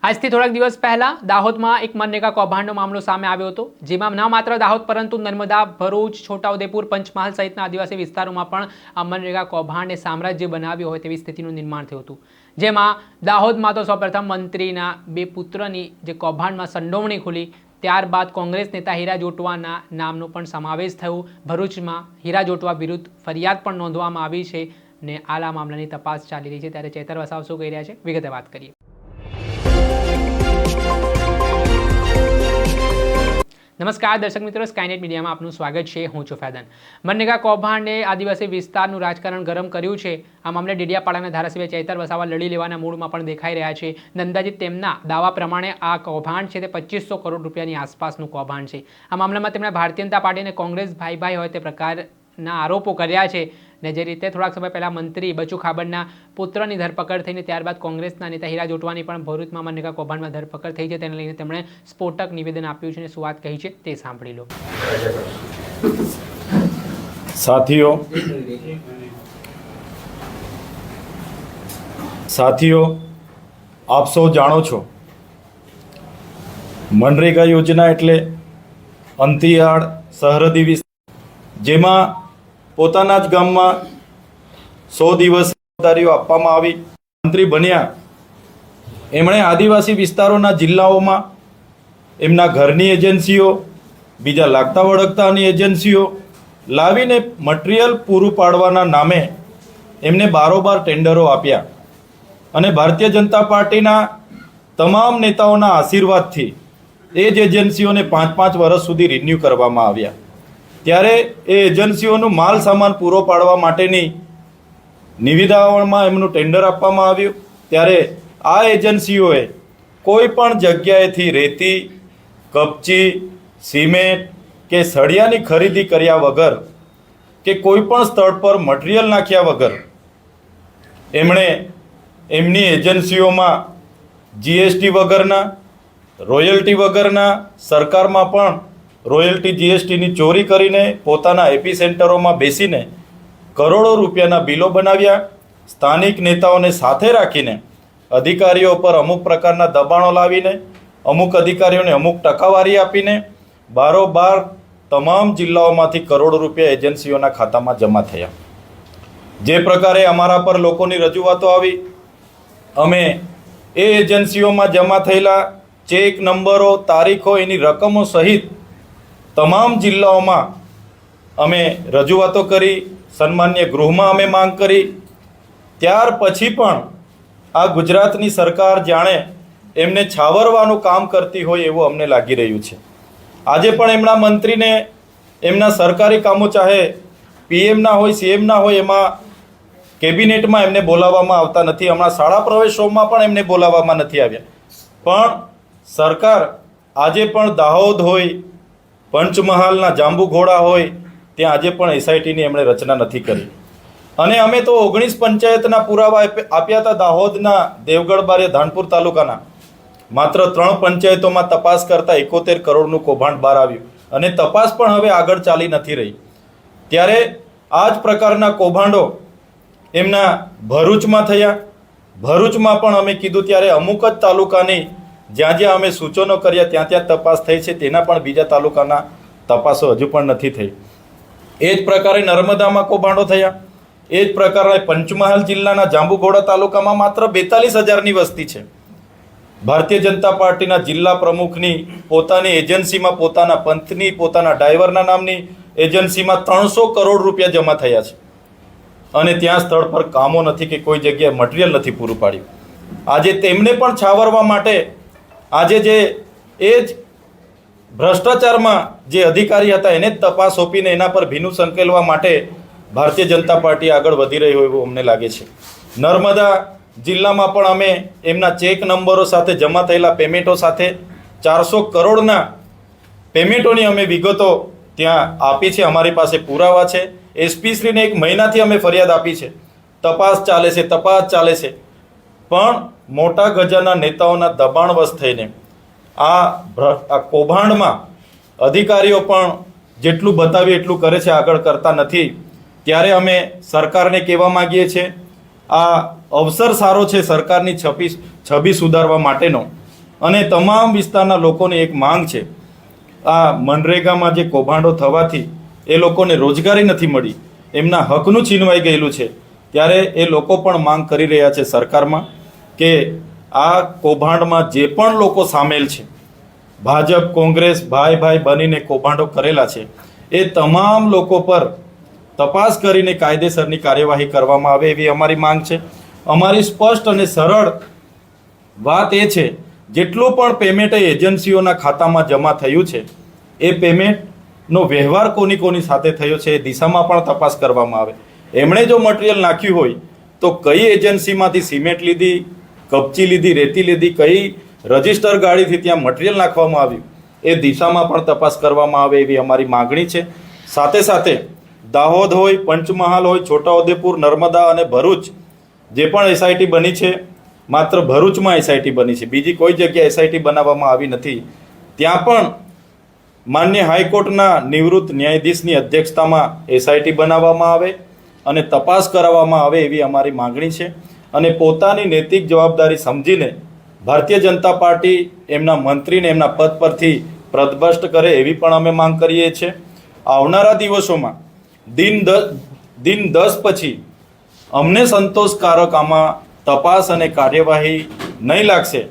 આજથી થોડાક દિવસ પહેલા દાહોદમાં એક મનરેગા કૌભાંડનો મામલો સામે આવ્યો હતો, જેમાં ન માત્ર દાહોદ પરંતુ નર્મદા, ભરૂચ, છોટાઉદેપુર, પંચમહાલ સહિતના આદિવાસી વિસ્તારોમાં પણ આ મનરેગા કૌભાંડે સામ્રાજ્ય બનાવ્યું હોય તેવી સ્થિતિનું નિર્માણ થયું હતું, જેમાં દાહોદમાં તો સૌપ્રથમ મંત્રીના 2 પુત્રની જે કૌભાંડમાં સંડોવણી ખુલી, ત્યારબાદ કોંગ્રેસ નેતા હીરા જોટવાના નામનો પણ સમાવેશ થયો। ભરૂચમાં હીરા જોટવા વિરુદ્ધ ફરિયાદ પણ નોંધવામાં આવી છે ને હાલ આ મામલાની તપાસ ચાલી રહી છે। ત્યારે ચેતર વસાવ શું કહી રહ્યા છે, વિગતે વાત કરીએ। નમસ્કાર દર્શક મિત્રો, સ્કાયનેટ મીડિયામાં આપનું સ્વાગત છે। હું છું ફૈદન। મનરેગા કૌભાંડે આદિવાસી વિસ્તારનું રાજકારણ ગરમ કર્યું છે। આ મામલે ડેડિયાપાડાના ધારાસભ્ય ચેતર વસાવા લડી લેવાના મૂડમાં પણ દેખાઈ રહ્યા છે। નંદાજી તેમના દાવા પ્રમાણે આ કૌભાંડ છે તે 2500 કરોડ રૂપિયાની આસપાસનું કૌભાંડ છે। આ મામલામાં તેમણે ભારતીય જનતા પાર્ટી અને કોંગ્રેસ ભાઈ હોય તે પ્રકારના આરોપો કર્યા છે ને જે રીતે થોડાક સમય પહેલા મંત્રી બચુ ખાબડના પુત્રની ધરપકડ થઈને ત્યારબાદ કોંગ્રેસના નેતા હીરા જોટવાની પણ ભરૂચમાં મનરેગા કૌભાંડમાં ધરપકડ થઈ છે, તેને લઈને તેમણે સ્ફોટક નિવેદન આપ્યું છે અને શું વાત કહી છે તે સાંભળી લો। સાથીઓ, આપ સૌ જાણો છો, મનરેગા યોજના એટલે અંતિયાળ સરહદી વિસ્તાર, જેમાં પોતાના જ ગામમાં 100 દિવસ જવાબદારીઓ આપવામાં આવી। મંત્રી બન્યા એમણે આદિવાસી વિસ્તારોના જિલ્લાઓમાં એમના ઘરની એજન્સીઓ, બીજા લાગતા વળગતાની એજન્સીઓ લાવીને મટીરિયલ પૂરું પાડવાના નામે એમને બારોબાર ટેન્ડરો આપ્યા અને ભારતીય જનતા પાર્ટીના તમામ નેતાઓના આશીર્વાદથી એ જ એજન્સીઓને 5-5 વર્ષ સુધી રિન્યૂ કરવામાં આવ્યા। ત્યારે એ એજન્સીઓનું માલ સામાન પૂરો પાડવા માટેની નિવિદાઓમાં એમનું ટેન્ડર આપવામાં આવ્યું। ત્યારે આ એજન્સીઓએ કોઈ પણ જગ્યાએથી રેતી, કપચી, સિમેન્ટ કે સળિયાની ખરીદી કર્યા વગર કે કોઈ પણ સ્થળ પર મટીરિયલ નાખ્યા વગર એમણે એમની એજન્સીઓમાં જીએસટી વગરના, રોયલ્ટી વગરના, સરકારમાં પણ રોયલ્ટી જીએસટીની ચોરી કરીને પોતાના એપી સેન્ટરોમાં બેસીને કરોડો રૂપિયાના બિલો બનાવ્યા। સ્થાનિક નેતાઓને સાથે રાખીને અધિકારીઓ પર અમુક પ્રકારના દબાણો લાવીને, અમુક અધિકારીઓને અમુક ટકાવારી આપીને બારોબાર તમામ જિલ્લાઓમાંથી કરોડો રૂપિયા એજન્સીઓના ખાતામાં જમા થયા। જે પ્રકારે અમારા પર લોકોની રજૂઆતો આવી, અમે એ એજન્સીઓમાં જમા થયેલા ચેક નંબરો, તારીખો, એની રકમો સહિત તમામ જિલ્લાઓમાં અમે રજૂઆતો કરી, સન્માન્ય ગૃહમાં અમે માંગ કરી। ત્યાર પછી પણ આ ગુજરાતની સરકાર જાણે એમને છાવરવાનું કામ કરતી હોય એવું અમને લાગી રહ્યું છે। આજે પણ એમના મંત્રીને એમના સરકારી કામો, ચાહે પીએમના હોય, સીએમના હોય, એમાં કેબિનેટમાં એમને બોલાવવામાં આવતા નથી। હમણાં શાળા પ્રવેશોમાં પણ એમને બોલાવવામાં નથી આવ્યા। પણ સરકાર આજે પણ દાહોદ હોય, પંચમહાલના જાંબુઘોડા હોય, ત્યાં આજે પણ એસઆઈટીની એમણે રચના નથી કરી। અને અમે તો 19 પંચાયતના પુરાવા આપ્યા હતા। દાહોદના દેવગઢ બારિયા ધાનપુર તાલુકાના માત્ર 3 પંચાયતોમાં તપાસ કરતા 71 કરોડનું કૌભાંડ બહાર આવ્યું અને તપાસ પણ હવે આગળ ચાલી નથી રહી। ત્યારે આ જ પ્રકારના કૌભાંડો એમના ભરૂચમાં થયા। ભરૂચમાં પણ અમે કીધું ત્યારે અમુક જ તાલુકાની જ્યાં અમે સૂચનો કર્યા ત્યાં તપાસ થઈ છે, તેના પણ બીજા તાલુકાના તપાસો હજુ પણ નથી થઈ। એ જ પ્રકારે નર્મદામાં કૌભાંડો થયા। એ જ પ્રકારે પંચમહાલ જિલ્લાના જાંબુઘોડા તાલુકામાં માત્ર 42,000ની વસ્તી છે। ભારતીય જનતા પાર્ટીના જિલ્લા પ્રમુખની પોતાની એજન્સીમાં, પોતાના પંથની, પોતાના ડ્રાઈવરના નામની એજન્સીમાં 300 કરોડ રૂપિયા જમા થયા છે અને ત્યાં સ્થળ પર કામો નથી કે કોઈ જગ્યાએ મટીરિયલ નથી પૂરું પાડ્યું। આજે તેમને પણ છાવરવા માટે આજે જે એ જ ભ્રષ્ટાચારમાં જે અધિકારી હતા એને જ તપાસ સોંપીને એના પર ભીનું સંકેલવા માટે ભારતીય જનતા પાર્ટી આગળ વધી રહી હોય એવું અમને લાગે છે। નર્મદા જિલ્લામાં પણ અમે એમના ચેક નંબરો સાથે, જમા થયેલા પેમેન્ટો સાથે 400 કરોડના પેમેન્ટોની અમે વિગતો ત્યાં આપી છે। અમારી પાસે પુરાવા છે। એસપીશ્રીને 1 મહિનાથી અમે ફરિયાદ આપી છે। તપાસ ચાલે છે, પણ મોટા ગજાના નેતાઓના દબાણવશ થઈને આ કૌભાંડમાં અધિકારીઓ પણ જેટલું બતાવીએ એટલું કરે છે, આગળ કરતા નથી। ત્યારે અમે સરકારને કહેવા માગીએ છીએ, આ અવસર સારો છે સરકારની છબી સુધારવા માટેનો અને તમામ વિસ્તારના લોકોની એક માંગ છે. આ મનરેગામાં જે કૌભાંડો થવાથી એ લોકોને રોજગારી નથી મળી, એમના હકનું છીનવાઈ ગયેલું છે. ત્યારે એ લોકો પણ માંગ કરી રહ્યા છે સરકારમાં કે આ કૌભાંડમાં જે પણ લોકો સામેલ છે, ભાજપ કોંગ્રેસ ભાઈ ભાઈ બનીને કૌભાંડો કરેલા છે, એ તમામ લોકો પર તપાસ કરીને કાયદેસરની કાર્યવાહી કરવામાં આવે એવી અમારી માંગ છે. અમારી સ્પષ્ટ અને સરળ વાત એ છે, જેટલું પણ પેમેન્ટ એજન્સીઓના ખાતામાં જમા થયું છે એ પેમેન્ટનો વ્યવહાર કોની સાથે થયો છે એ દિશામાં પણ તપાસ કરવામાં આવે. એમણે જો મટીરિયલ નાખ્યું હોય તો કઈ એજન્સીમાંથી સિમેન્ટ લીધી, કપચી લીધી, રેતી લીધી, કઈ રજિસ્ટર ગાડીથી ત્યાં મટીરિયલ નાખવામાં આવ્યું એ દિશામાં પણ તપાસ કરવામાં આવે એવી અમારી માગણી છે. સાથે સાથે દાહોદ હોય, પંચમહાલ હોય, છોટાઉદેપુર, નર્મદા અને ભરૂચ જે પણ એસઆઈટી બની છે, માત્ર ભરૂચમાં એસઆઈટી બની છે, બીજી કોઈ જગ્યાએ એસઆઈટી બનાવવામાં આવી નથી. ત્યાં પણ માન્ય હાઈકોર્ટના નિવૃત્ત ન્યાયાધીશની અધ્યક્ષતામાં એસઆઈટી બનાવવામાં આવે અને તપાસ કરાવવામાં આવે એવી અમારી માગણી છે. અને પોતાની નૈતિક જવાબદારી સમજીને ભારતીય જનતા પાર્ટી એમના મંત્રીને એમના પદ પરથી પદભ્રષ્ટ કરે એવી પણ અમે માંગ કરીએ છીએ. આવનારા દિવસોમાં દિન 10 પછી અમને સંતોષકારક આમાં તપાસ અને કાર્યવાહી નહીં લાગશે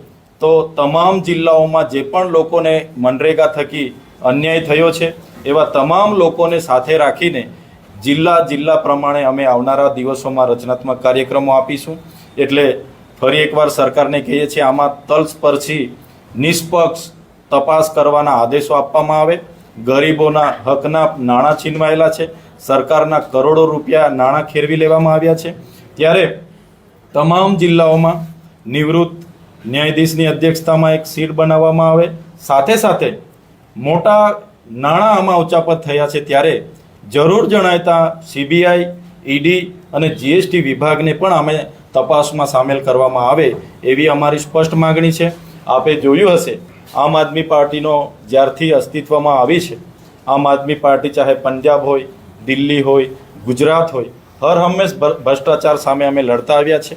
તો તમામ જિલ્લાઓમાં જે પણ લોકોને મનરેગા થકી અન્યાય થયો છે એવા તમામ લોકોને સાથે રાખીને જિલ્લા પ્રમાણે અમે આવનારા દિવસોમાં રચનાત્મક કાર્યક્રમો આપીશું. એટલે ફરી એકવાર સરકારને કહીએ છીએ, આમાં તલસ્પર્શી નિષ્પક્ષ તપાસ કરવાના આદેશો આપવામાં આવે. ગરીબોના હકના નાણાં છીનવાયેલા છે, સરકારના કરોડો રૂપિયા નાણાં ખેરવી લેવામાં આવ્યા છે. ત્યારે તમામ જિલ્લાઓમાં નિવૃત્ત ન્યાયાધીશની અધ્યક્ષતામાં એક સીટ બનાવવામાં આવે. સાથે સાથે મોટા નાણાં આમાં ઉચાપત થયા છે ત્યારે જરૂર જણાયતા સીબીઆઈ, ઈડી અને જીએસટી વિભાગને પણ અમે તપાસમાં સામેલ કરવામાં આવે એવી અમારી સ્પષ્ટ માગણી છે. આપે જોયું હશે, આમ આદમી પાર્ટીનો જ્યારથી અસ્તિત્વમાં આવી છે, આમ આદમી પાર્ટી ચાહે પંજાબ હોય, દિલ્હી હોય, ગુજરાત હોય, હર હંમેશ ભ્રષ્ટાચાર સામે અમે લડતા આવ્યા છે.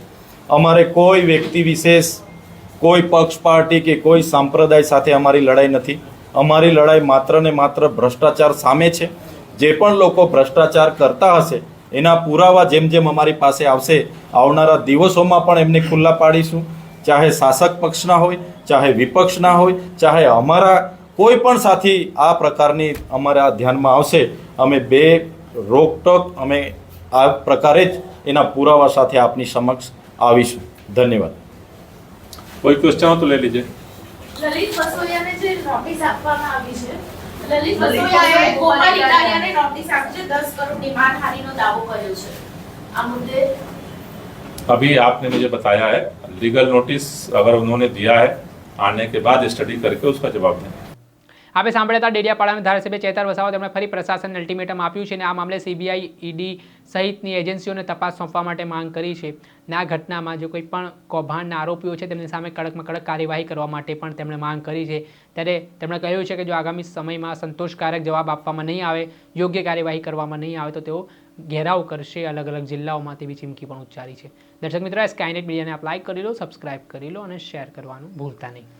અમારે કોઈ વ્યક્તિ વિશેષ, કોઈ પક્ષ પાર્ટી કે કોઈ સંપ્રદાય સાથે અમારી લડાઈ નથી. અમારી લડાઈ માત્ર ને માત્ર ભ્રષ્ટાચાર સામે છે. જે પણ લોકો ભ્રષ્ટાચાર કરતા હશે એના પુરાવા જેમ જેમ અમારી પાસે આવશે, આવનારા દિવસોમાં પણ એમને ખુલ્લા પાડીશું. ચાહે શાસક પક્ષના હોય, ચાહે વિપક્ષના હોય, ચાહે અમારા કોઈ પણ સાથી આ પ્રકારની અમારા ધ્યાનમાં આવશે, અમે બે રોકટોક અમે આ પ્રકારે જ એના પુરાવા સાથે આપની સમક્ષ આવીશું. ધન્યવાદ. કોઈ ક્વેશ્ચન હો તો લઈ લીजिए. લલિત વસોયાને જે નોટિસ આપવામાં આવી છે, લલિત વસોયાએ ગોપાલ ઇટાલિયાને નોટિસ આપી છે, 10 કરોડ ડિમાન્ડ દાવો કર્યો છે. આ મુદ્દે अभी आपने मुझे बताया है, लीगल नोटिस अगर उन्होंने दिया है, आने के बाद स्टडी करके उसका जवाब दें. આપણે સાંભળ્યા હતા ડેડિયાપાડાના ધારાસભ્ય ચેતર વસાવા. તેમણે ફરી પ્રશાસનને અલ્ટિમેટમ આપ્યું છે અને આ મામલે સીબીઆઈ, ઈડી સહિતની એજન્સીઓને તપાસ સોંપવા માટે માંગ કરી છે. અને આ ઘટનામાં જો કોઈ પણ કૌભાંડના આરોપીઓ છે તેમની સામે કડકમાં કડક કાર્યવાહી કરવા માટે પણ તેમણે માંગ કરી છે. ત્યારે તેમણે કહ્યું છે કે જો આગામી સમયમાં સંતોષકારક જવાબ આપવામાં નહીં આવે, યોગ્ય કાર્યવાહી કરવામાં નહીં આવે તો તેઓ ઘેરાવ કરશે અલગ અલગ જિલ્લાઓમાં તેવી ચીમકી પણ ઉચ્ચારી છે. દર્શક મિત્રો, સ્કાયનેટ મીડિયાને આપ લાઈક કરી લો, સબસ્ક્રાઇબ કરી લો અને શેર કરવાનું ભૂલતા નહીં.